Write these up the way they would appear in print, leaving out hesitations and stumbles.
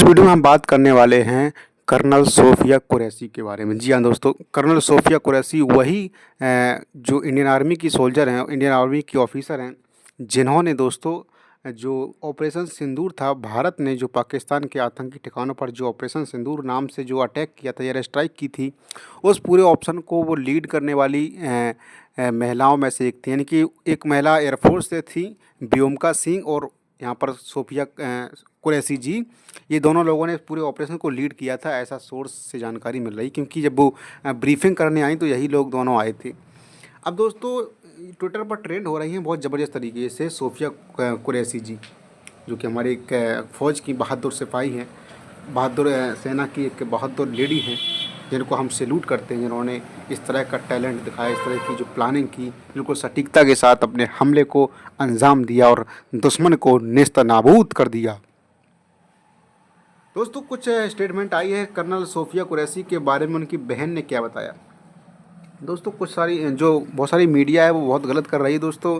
इस वीडियो में हम बात करने वाले हैं कर्नल सोफिया कुरैशी के बारे में। जी हाँ दोस्तों, कर्नल सोफिया कुरैशी वही जो इंडियन आर्मी की सोल्जर हैं, इंडियन आर्मी की ऑफिसर हैं, जिन्होंने दोस्तों जो ऑपरेशन सिंदूर था, भारत ने जो पाकिस्तान के आतंकी ठिकानों पर जो ऑपरेशन सिंदूर नाम से जो अटैक किया था, एयर स्ट्राइक की थी, उस पूरे ऑप्शन को वो लीड करने वाली महिलाओं में से एक थी। यानी कि एक महिला एयरफोर्स से थी, व्योमिका सिंह, और यहाँ पर सोफिया कुरैशी जी, ये दोनों लोगों ने पूरे ऑपरेशन को लीड किया था, ऐसा सोर्स से जानकारी मिल रही। क्योंकि जब वो ब्रीफिंग करने आई तो यही लोग दोनों आए थे। अब दोस्तों ट्विटर पर ट्रेंड हो रही हैं बहुत ज़बरदस्त तरीके से सोफिया कुरैशी जी, जो कि हमारी एक फ़ौज की बहादुर सिपाही हैं, बहादुर सेना की एक बहादुर लेडी हैं, जिनको हम सैल्यूट करते हैं, जिन्होंने इस तरह का टैलेंट दिखाया, इस तरह की जो प्लानिंग की, बिल्कुल सटीकता के साथ अपने हमले को अंजाम दिया और दुश्मन को नेस्तनाबूद कर दिया। दोस्तों कुछ स्टेटमेंट आई है कर्नल सोफिया कुरैशी के बारे में, उनकी बहन ने क्या बताया। दोस्तों कुछ सारी जो बहुत सारी मीडिया है वो बहुत गलत कर रही है दोस्तों।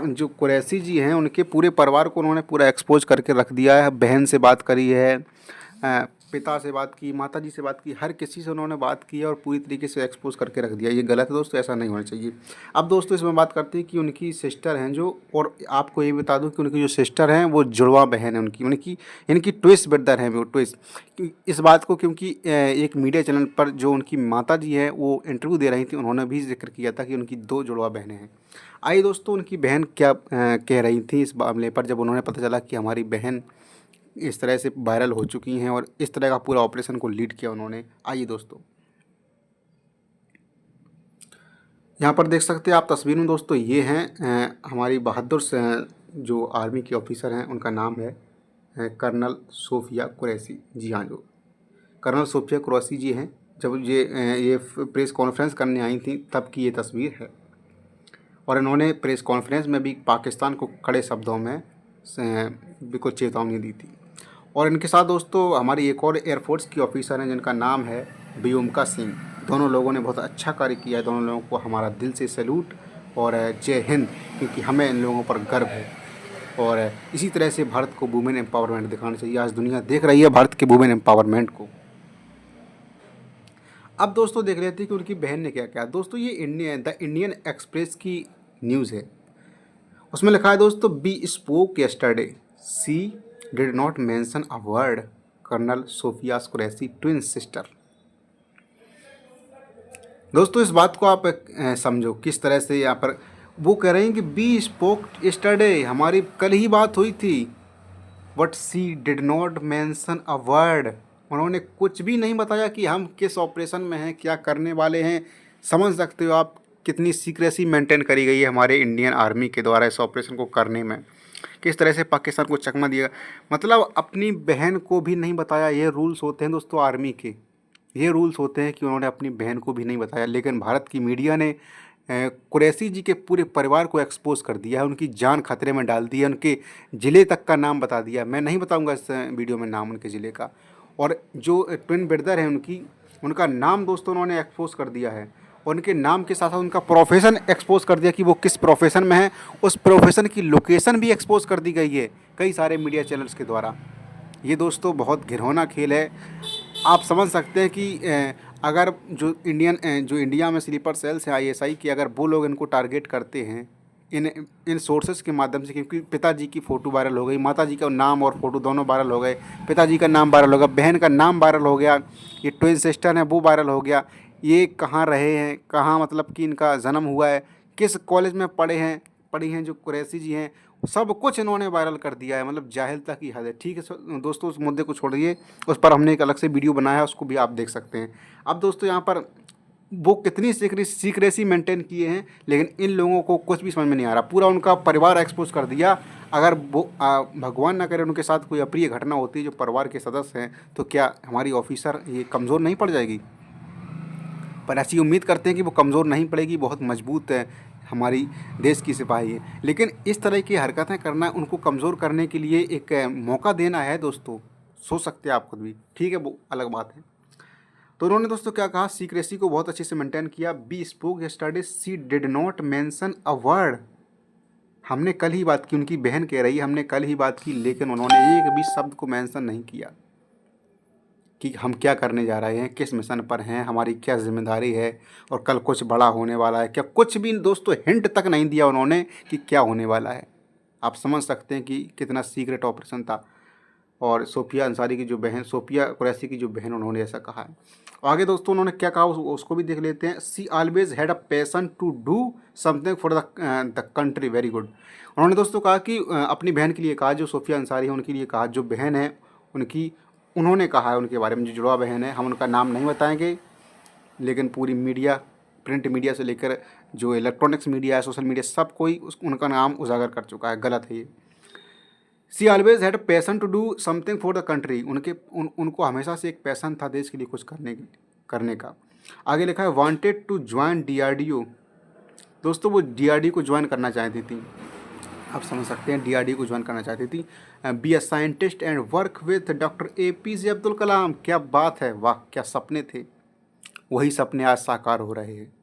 जो कुरैशी जी हैं उनके पूरे परिवार को उन्होंने पूरा एक्सपोज करके रख दिया है। बहन से बात करी है, पिता से बात की, माता जी से बात की, हर किसी से उन्होंने बात की है और पूरी तरीके से एक्सपोज करके रख दिया। ये गलत है दोस्तों, ऐसा नहीं होना चाहिए। अब दोस्तों इसमें बात करते हैं कि उनकी सिस्टर हैं जो, और आपको ये बता दूं कि उनकी जो सिस्टर हैं वो जुड़वा बहन है उनकी इनकी ट्विस्ट ब्रदर हैं वो ट्विस्ट। इस बात को क्योंकि एक मीडिया चैनल पर जो उनकी माता जी है वो इंटरव्यू दे रही थी, उन्होंने भी जिक्र किया था कि उनकी 2 जुड़वा बहनें हैं। आइए दोस्तों उनकी बहन क्या कह रही थी इस मामले पर, जब उन्होंने पता चला कि हमारी बहन इस तरह से वायरल हो चुकी हैं और इस तरह का पूरा ऑपरेशन को लीड किया उन्होंने। आइए दोस्तों यहाँ पर देख सकते हैं आप तस्वीर में दोस्तों, ये हैं हमारी बहादुर से जो आर्मी के ऑफिसर हैं, उनका नाम है कर्नल सोफिया कुरैशी। जी हाँ, जो कर्नल सोफिया कुरैशी जी हैं, जब ये प्रेस कॉन्फ्रेंस करने आई थी तब की ये तस्वीर है। और इन्होंने प्रेस कॉन्फ्रेंस में भी पाकिस्तान को कड़े शब्दों में बिल्कुल चेतावनी दी थी। और इनके साथ दोस्तों हमारी एक और एयरफोर्स की ऑफिसर हैं जिनका नाम है व्योमिका सिंह। दोनों लोगों ने बहुत अच्छा कार्य किया है, दोनों लोगों को हमारा दिल से सैल्यूट और जय हिंद, क्योंकि हमें इन लोगों पर गर्व है। और इसी तरह से भारत को वुमेन एम्पावरमेंट दिखाना चाहिए। आज दुनिया देख रही है भारत के वुमेन एम्पावरमेंट को। अब दोस्तों देख लेते हैं कि उनकी बहन ने क्या कहा। दोस्तों ये द इंडियन एक्सप्रेस की न्यूज़ है, उसमें लिखा है दोस्तों, we spoke yesterday, she did not mention a word Colonel Sofia Qureshi twin sister. दोस्तों इस बात को आप समझो किस तरह से यहाँ पर वो कह रहे हैं कि बी स्पोक यस्टरडे, हमारी कल ही बात हुई थी, but she did not mention a word, उन्होंने कुछ भी नहीं बताया कि हम किस ऑपरेशन में हैं, क्या करने वाले हैं। समझ सकते हो आप कितनी सीक्रेसी मेंटेन करी गई है हमारे इंडियन आर्मी के द्वारा इस ऑपरेशन को करने में, किस तरह से पाकिस्तान को चकमा दिया। मतलब अपनी बहन को भी नहीं बताया। ये रूल्स होते हैं दोस्तों आर्मी के, ये रूल्स होते हैं कि उन्होंने अपनी बहन को भी नहीं बताया। लेकिन भारत की मीडिया ने कुरैशी जी के पूरे परिवार को एक्सपोज कर दिया है, उनकी जान खतरे में डाल दी है, उनके ज़िले तक का नाम बता दिया। मैं नहीं बताऊंगा इस वीडियो में नाम उनके ज़िले का। और जो ट्विन ब्रदर हैं उनका नाम दोस्तों उन्होंने एक्सपोज कर दिया है, और उनके नाम के साथ साथ उनका प्रोफेशन एक्सपोज कर दिया कि वो किस प्रोफेशन में है। उस प्रोफेशन की लोकेशन भी एक्सपोज कर दी गई है कई सारे मीडिया चैनल्स के द्वारा। ये दोस्तों बहुत घिनौना खेल है। आप समझ सकते हैं कि अगर जो इंडिया में स्लीपर सेल्स हैं आईएसआई की, अगर वो लोग इनको टारगेट करते हैं इन इन सोर्सेज के माध्यम से, क्योंकि पिताजी की फ़ोटो वायरल हो गई, माताजी का नाम और फ़ोटो दोनों वायरल हो गए, पिताजी का नाम वायरल हो गया, बहन का नाम वायरल हो गया, ये ट्विन सिस्टर है वो वायरल हो गया, ये कहाँ रहे हैं, कहाँ मतलब कि इनका जन्म हुआ है, किस कॉलेज में पढ़ी हैं जो कुरैशी जी हैं, सब कुछ इन्होंने वायरल कर दिया है। मतलब जाहिलता की हद है। ठीक है दोस्तों, उस मुद्दे को छोड़िए, उस पर हमने एक अलग से वीडियो बनाया है, उसको भी आप देख सकते हैं। अब दोस्तों यहाँ पर वो कितनी सीक्रेसी मेंटेन किए हैं, लेकिन इन लोगों को कुछ भी समझ में नहीं आ रहा। पूरा उनका परिवार एक्सपोज कर दिया। अगर वो भगवान ना करे उनके साथ कोई अप्रिय घटना होती है जो परिवार के सदस्य हैं, तो क्या हमारी ऑफिसर ये कमज़ोर नहीं पड़ जाएगी? पर ऐसी उम्मीद करते हैं कि वो कमज़ोर नहीं पड़ेगी, बहुत मजबूत है, हमारी देश की सिपाही है। लेकिन इस तरह की हरकतें करना, उनको कमज़ोर करने के लिए एक मौका देना है दोस्तों। सोच सकते हैं आप खुद भी, ठीक है, वो अलग बात है। तो उन्होंने दोस्तों क्या कहा, सीक्रेसी को बहुत अच्छे से मेंटेन किया। We spoke yesterday, she did not mention a word, हमने कल ही बात की, उनकी बहन कह रही है हमने कल ही बात की, लेकिन उन्होंने एक भी शब्द को मेंशन नहीं किया कि हम क्या करने जा रहे हैं, किस मिशन पर हैं, हमारी क्या जिम्मेदारी है और कल कुछ बड़ा होने वाला है क्या। कुछ भी दोस्तों हिंट तक नहीं दिया उन्होंने कि क्या होने वाला है। आप समझ सकते हैं कि कितना सीक्रेट ऑपरेशन था। और सोफिया अंसारी की जो बहन, सोफिया कुरैशी की जो बहन, उन्होंने ऐसा कहा है। आगे दोस्तों उन्होंने क्या कहा उसको भी देख लेते हैं। She always had a passion to do something for the country, very good. उन्होंने दोस्तों कहा कि अपनी बहन के लिए कहा, जो सोफिया अंसारी है उनके लिए कहा, जो बहन है उनकी, उन्होंने कहा है उनके बारे में, जो जुड़वा बहन है, हम उनका नाम नहीं बताएंगे, लेकिन पूरी मीडिया, प्रिंट मीडिया से लेकर जो इलेक्ट्रॉनिक्स मीडिया है, सोशल मीडिया, सब कोई उनका नाम उजागर कर चुका है। गलत है ये। She always had passion to do something for the country, उनको हमेशा से एक पैसन था देश के लिए कुछ करने का। आगे लिखा है वांटेड टू ज्वाइन DRDO। दोस्तों वो DRDO को ज्वाइन करना चाहती थी। आप समझ सकते हैं DRDO को ज्वाइन करना चाहती थी। Be a scientist and work with doctor APJ Abdul Kalam. क्या बात है, वाह, क्या सपने थे। वही सपने आज साकार हो रहे हैं।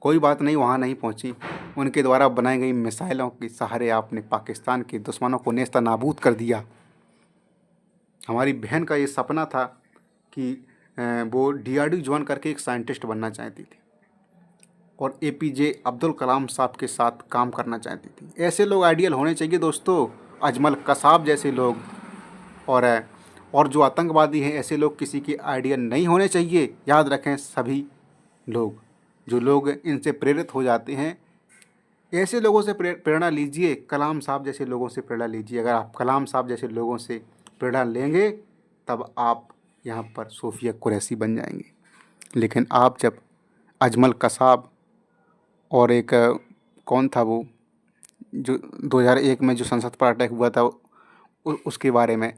कोई बात नहीं, वहाँ नहीं पहुँची। उनके द्वारा बनाई गई मिसाइलों के सहारे आपने पाकिस्तान के दुश्मनों को नेस्त नाबूद कर दिया। हमारी बहन का ये सपना था कि वो DRDO ज्वाइन करके एक साइंटिस्ट बनना चाहती थी और APJ अब्दुल कलाम साहब के साथ काम करना चाहती थी। ऐसे लोग आइडियल होने चाहिए दोस्तों, अजमल कसाब जैसे लोग। और जो आतंकवादी हैं, ऐसे लोग किसी के आइडियल नहीं होने चाहिए। याद रखें सभी लोग, जो लोग इनसे प्रेरित हो जाते हैं, ऐसे लोगों से प्रेरणा लीजिए। कलाम साहब जैसे लोगों से प्रेरणा लीजिए। अगर आप कलाम साहब जैसे लोगों से प्रेरणा लेंगे तब आप यहाँ पर सोफिया कुरैशी बन जाएंगे। लेकिन आप जब अजमल कसाब और एक कौन था वो, जो 2001 में जो संसद पर अटैक हुआ था, उसके बारे में,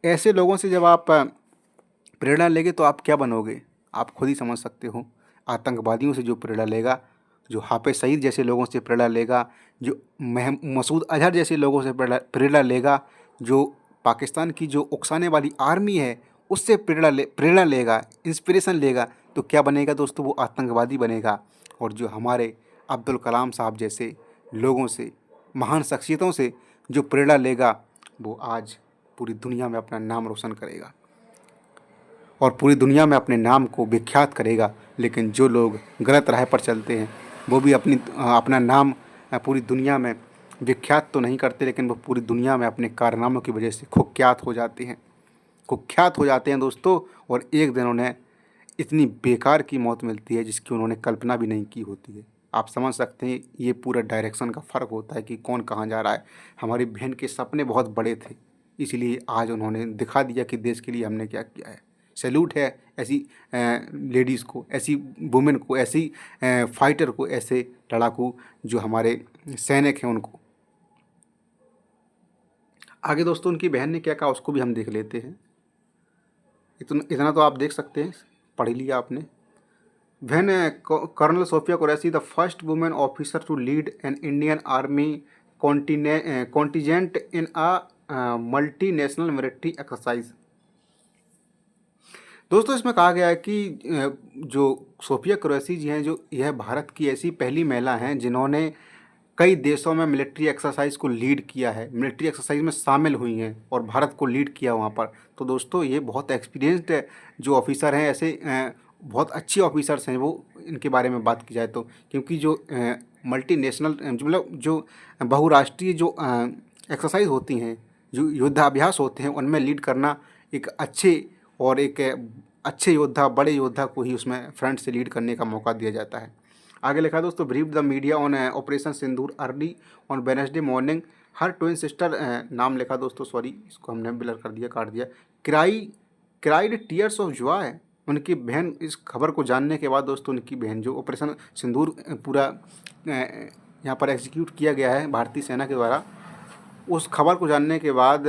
ऐसे लोगों से जब आप प्रेरणा लेंगे तो आप क्या बनोगे, आप खुद ही समझ सकते हो। आतंकवादियों से जो प्रेरणा लेगा, जो हाफिज सईद जैसे लोगों से प्रेरणा लेगा, जो मसूद अजहर जैसे लोगों से प्रेरणा लेगा, जो पाकिस्तान की जो उकसाने वाली आर्मी है उससे प्रेरणा लेगा, इंस्पिरेशन लेगा, तो क्या बनेगा दोस्तों, वो आतंकवादी बनेगा। और जो हमारे अब्दुल कलाम साहब जैसे लोगों से, महान शख्सियतों से जो प्रेरणा लेगा, वो आज पूरी दुनिया में अपना नाम रोशन करेगा और पूरी दुनिया में अपने नाम को विख्यात करेगा। लेकिन जो लोग गलत राह पर चलते हैं वो भी अपना नाम पूरी दुनिया में विख्यात तो नहीं करते, लेकिन वो पूरी दुनिया में अपने कारनामों की वजह से कुख्यात हो जाते हैं दोस्तों। और एक दिन उन्हें इतनी बेकार की मौत मिलती है जिसकी उन्होंने कल्पना भी नहीं की होती है। आप समझ सकते हैं, ये पूरा डायरेक्शन का फ़र्क होता है कि कौन कहाँ जा रहा है। हमारी बहन के सपने बहुत बड़े थे, इसलिए आज उन्होंने दिखा दिया कि देश के लिए हमने क्या किया है। सैल्यूट है ऐसी लेडीज़ को, ऐसी वुमेन को, ऐसी फाइटर को, ऐसे लड़ाकू जो हमारे सैनिक हैं उनको। आगे दोस्तों उनकी बहन ने क्या कहा उसको भी हम देख लेते हैं। इतना तो आप देख सकते हैं, पढ़ लिया आपने। When Colonel Sophia Qureshi, the first woman officer to lead an Indian Army contingent in a multinational military exercise। दोस्तों इसमें कहा गया है कि जो सोफिया कुरैशी जी हैं, जो यह भारत की ऐसी पहली महिला हैं जिन्होंने कई देशों में मिलिट्री एक्सरसाइज को लीड किया है, मिलिट्री एक्सरसाइज में शामिल हुई हैं और भारत को लीड किया वहाँ पर। तो दोस्तों ये बहुत एक्सपीरियंस्ड जो ऑफिसर हैं, ऐसे बहुत अच्छे ऑफिसर्स हैं वो, इनके बारे में बात की जाए तो। क्योंकि जो मल्टीनेशनल मतलब जो बहुराष्ट्रीय जो एक्सरसाइज होती हैं, जो युद्धाभ्यास होते हैं, उनमें लीड करना एक अच्छे योद्धा, बड़े योद्धा को ही उसमें फ्रंट से लीड करने का मौका दिया जाता है। आगे लिखा दोस्तों, brief the media on operation Sindoor early on Wednesday morning. Her twin sister, नाम लिखा दोस्तों, सॉरी इसको हमने ब्लर कर दिया, काट दिया। Cried tears of Joy. उनकी बहन, इस खबर को जानने के बाद दोस्तों, उनकी बहन, जो ऑपरेशन सिंदूर पूरा यहाँ पर एग्जीक्यूट किया गया है भारतीय सेना के द्वारा, उस खबर को जानने के बाद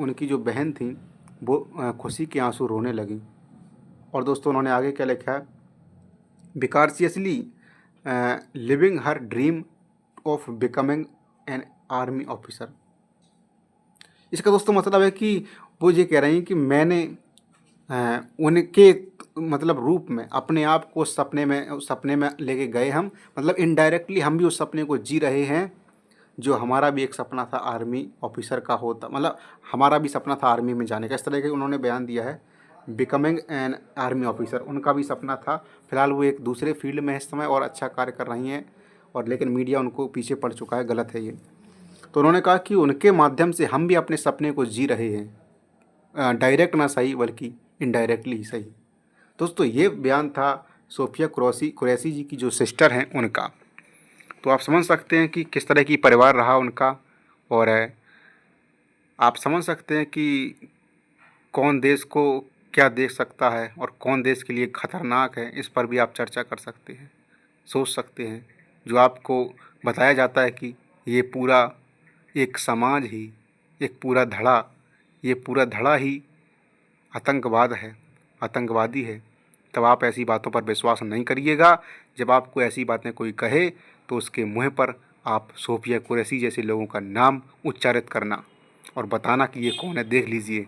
उनकी जो बहन थी वो खुशी के आंसू रोने लगी। और दोस्तों उन्होंने आगे क्या लिखा है, vicariously living her dream of becoming an army officer. इसका दोस्तों मतलब है कि वो ये कह रही हैं कि मैंने उनके मतलब रूप में अपने आप को सपने में लेके गए हम, मतलब इनडायरेक्टली हम भी उस सपने को जी रहे हैं जो हमारा भी एक सपना था आर्मी ऑफिसर का होता, मतलब हमारा भी सपना था आर्मी में जाने का, इस तरह के उन्होंने बयान दिया है। बिकमिंग एन आर्मी ऑफिसर उनका भी सपना था। फिलहाल वो एक दूसरे फील्ड में है इस समय और अच्छा कार्य कर रही हैं, और लेकिन मीडिया उनको पीछे पड़ चुका है, गलत है ये। तो उन्होंने कहा कि उनके माध्यम से हम भी अपने सपने को जी रहे हैं, डायरेक्ट ना सही बल्कि इनडायरेक्टली ही सही। दोस्तों ये बयान था सोफिया कुरैशी जी की जो सिस्टर हैं उनका। तो आप समझ सकते हैं कि किस तरह की परिवार रहा उनका, और आप समझ सकते हैं कि कौन देश को क्या देख सकता है और कौन देश के लिए खतरनाक है, इस पर भी आप चर्चा कर सकते हैं, सोच सकते हैं। जो आपको बताया जाता है कि ये पूरा एक समाज ही, एक पूरा धड़ा, ये पूरा धड़ा ही आतंकवाद है, आतंकवादी है, तब आप ऐसी बातों पर विश्वास नहीं करिएगा। जब आपको ऐसी बातें कोई कहे तो उसके मुँह पर आप सोफिया कुरैशी जैसे लोगों का नाम उच्चारित करना और बताना कि ये कौन है, देख लीजिए।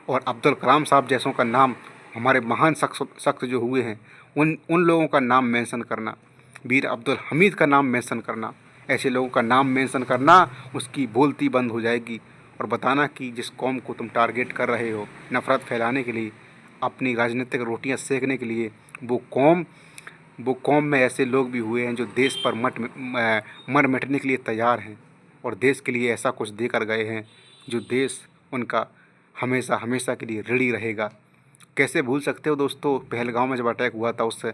और अब्दुल कलाम साहब जैसों का नाम, हमारे महान शख्स जो हुए हैं, उन लोगों का नाम मेंशन करना, वीर अब्दुल हमीद का नाम मेंशन करना, ऐसे लोगों का नाम मेंशन करना, उसकी बोलती बंद हो जाएगी। और बताना कि जिस कौम को तुम टारगेट कर रहे हो नफ़रत फैलाने के लिए, अपनी राजनीतिक रोटियां सेकने के लिए, वो कौम में ऐसे लोग भी हुए हैं जो देश पर मर मिटने के लिए तैयार हैं और देश के लिए ऐसा कुछ दे कर गए हैं जो देश उनका हमेशा हमेशा के लिए ऋणी रहेगा। कैसे भूल सकते हो दोस्तों, पहलगांव में जब अटैक हुआ था उस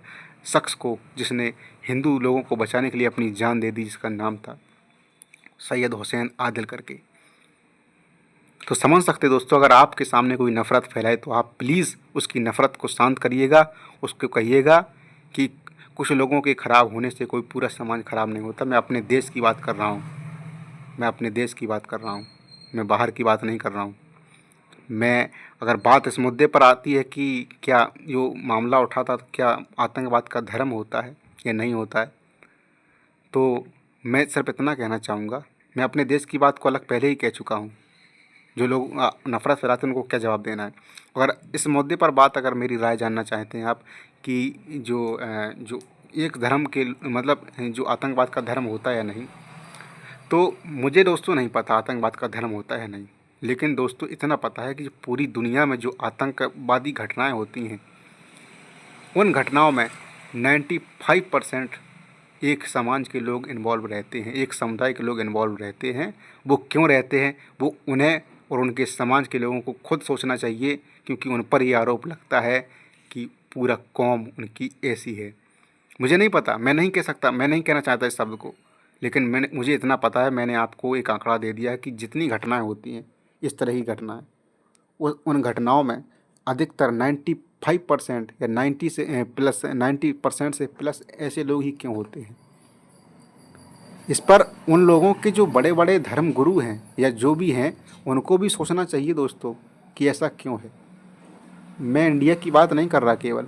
शख्स को जिसने हिंदू लोगों को बचाने के लिए अपनी जान दे दी, जिसका नाम था सैयद हुसैन आदिल करके। तो समझ सकते हैं दोस्तों, अगर आपके सामने कोई नफ़रत फैलाए तो आप प्लीज़ उसकी नफ़रत को शांत करिएगा, उसको कहिएगा कि कुछ लोगों के ख़राब होने से कोई पूरा समाज ख़राब नहीं होता। मैं अपने देश की बात कर रहा हूँ, मैं अपने देश की बात कर रहा हूँ, मैं बाहर की बात नहीं कर रहा हूँ। मैं अगर बात इस मुद्दे पर आती है कि क्या जो मामला उठा था, क्या आतंकवाद का धर्म होता है या नहीं होता है, तो मैं सिर्फ इतना कहना चाहूँगा, मैं अपने देश की बात को अलग पहले ही कह चुका हूँ। जो लोग नफ़रत फैलाते हैं उनको क्या जवाब देना है। अगर इस मुद्दे पर बात, अगर मेरी राय जानना चाहते हैं आप कि जो एक धर्म के मतलब जो आतंकवाद का धर्म होता है या नहीं, तो मुझे दोस्तों नहीं पता आतंकवाद का धर्म होता है नहीं। लेकिन दोस्तों इतना पता है कि पूरी दुनिया में जो आतंकवादी घटनाएं होती हैं, उन घटनाओं में 95% एक समाज के लोग इन्वॉल्व रहते हैं, एक समुदाय के लोग इन्वॉल्व रहते हैं। वो क्यों रहते हैं, वो उन्हें और उनके समाज के लोगों को खुद सोचना चाहिए, क्योंकि उन पर ये आरोप लगता है कि पूरा कौम उनकी ऐसी है। मुझे नहीं पता, मैं नहीं कह सकता, मैं नहीं कहना चाहता इस शब्द को, लेकिन मुझे इतना पता है, मैंने आपको एक आंकड़ा दे दिया है कि जितनी घटनाएं होती हैं, इस तरह की घटनाएं, उन घटनाओं में अधिकतर 95% या 90% से प्लस ऐसे लोग ही क्यों होते हैं। इस पर उन लोगों के जो बड़े बड़े धर्म गुरु हैं या जो भी हैं, उनको भी सोचना चाहिए दोस्तों कि ऐसा क्यों है। मैं इंडिया की बात नहीं कर रहा केवल,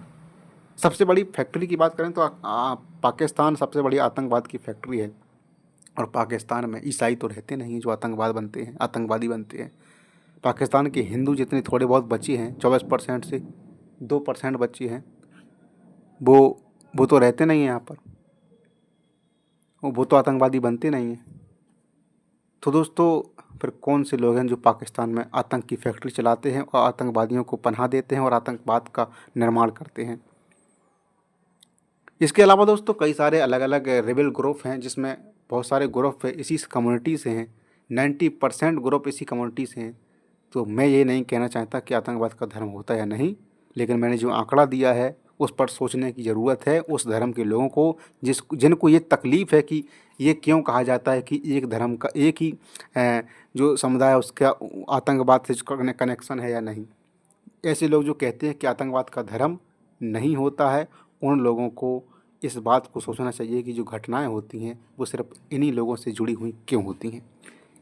सबसे बड़ी फैक्ट्री की बात करें तो पाकिस्तान सबसे बड़ी आतंकवाद की फैक्ट्री है। और पाकिस्तान में ईसाई तो रहते नहीं जो आतंकवादी बनते हैं। पाकिस्तान के हिंदू जितने थोड़े बहुत बचे हैं, 24% से 2% बच्चे हैं, वो तो रहते नहीं हैं यहाँ पर, वो तो आतंकवादी बनते नहीं हैं। तो दोस्तों फिर कौन से लोग हैं जो पाकिस्तान में आतंक की फैक्ट्री चलाते हैं और आतंकवादियों को पनाह देते हैं और आतंकवाद का निर्माण करते हैं। इसके अलावा दोस्तों कई सारे अलग अलग रेबल ग्रुप हैं, जिसमें बहुत सारे ग्रुप इसी कम्युनिटी से हैं, 90% ग्रुप इसी कम्युनिटी से हैं। तो मैं ये नहीं कहना चाहता कि आतंकवाद का धर्म होता है या नहीं, लेकिन मैंने जो आंकड़ा दिया है उस पर सोचने की ज़रूरत है उस धर्म के लोगों को जिनको ये तकलीफ़ है कि ये क्यों कहा जाता है कि एक धर्म का एक ही जो समुदाय है उसका आतंकवाद से कनेक्शन है या नहीं। ऐसे लोग जो कहते हैं कि आतंकवाद का धर्म नहीं होता है, उन लोगों को इस बात को सोचना चाहिए कि जो घटनाएं होती हैं वो सिर्फ इन्हीं लोगों से जुड़ी हुई क्यों होती हैं।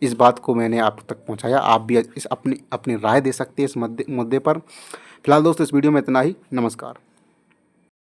इस बात को मैंने आप तक पहुंचाया, आप भी इस अपनी अपनी राय दे सकते हैं इस मुद्दे पर। फिलहाल दोस्तों इस वीडियो में इतना ही। नमस्कार।